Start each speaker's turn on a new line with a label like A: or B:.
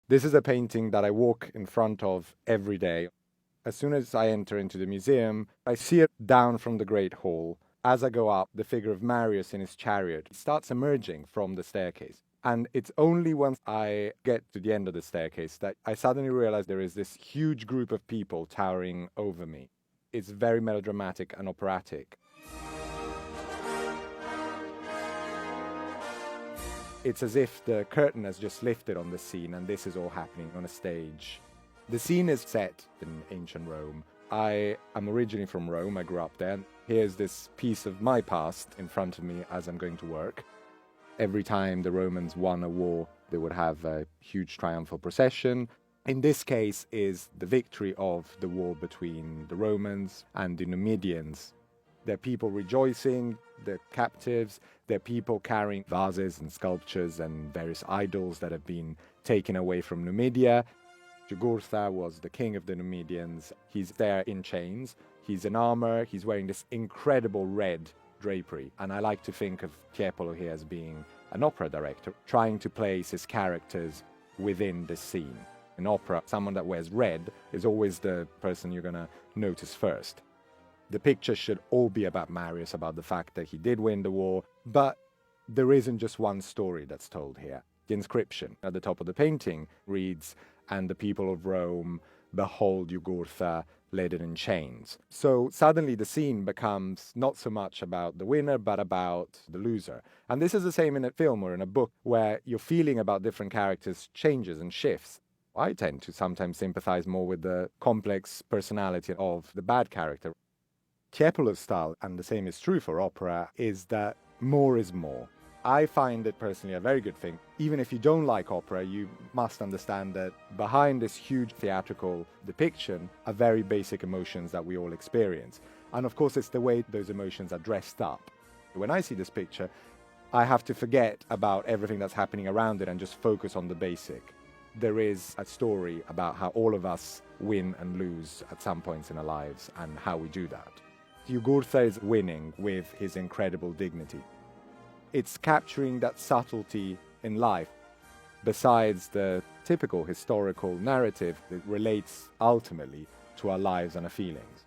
A: This is a painting that I walk in front of every day. As soon as I enter into the museum, I see it down from the Great Hall. As I go up, the figure of Marius in his chariot starts emerging from the staircase. And it's only once I get to the end of the staircase that I suddenly realize there is this huge group of people towering over me. It's very melodramatic and operatic. It's as if the curtain has just lifted on the scene and this is all happening on a stage. The scene is set in ancient Rome. I am originally from Rome, I grew up there. Here's this piece of my past in front of me as I'm going to work. Every time the Romans won a war, they would have a huge triumphal procession. In this case is the victory of the war between the Romans and the Numidians. There are people rejoicing, they're captives, there are people carrying vases and sculptures and various idols that have been taken away from Numidia. Jugurtha was the king of the Numidians. He's there in chains, he's in armor, he's wearing this incredible red drapery. And I like to think of Tiepolo here as being an opera director, trying to place his characters within the scene. In opera, someone that wears red is always the person you're going to notice first. The picture should all be about Marius, about the fact that he did win the war, but there isn't just one story that's told here. The inscription at the top of the painting reads, "And the people of Rome behold Jugurtha led in chains." So suddenly the scene becomes not so much about the winner, but about the loser. And this is the same in a film or in a book, where your feeling about different characters changes and shifts. I tend to sometimes sympathize more with the complex personality of the bad character. Tiepolo's style, and the same is true for opera, is that more is more. I find it personally a very good thing. Even if you don't like opera, you must understand that behind this huge theatrical depiction are very basic emotions that we all experience. And of course, it's the way those emotions are dressed up. When I see this picture, I have to forget about everything that's happening around it and just focus on the basic. There is a story about how all of us win and lose at some points in our lives and how we do that. Jugurtha is winning with his incredible dignity. It's capturing that subtlety in life, besides the typical historical narrative that relates ultimately to our lives and our feelings.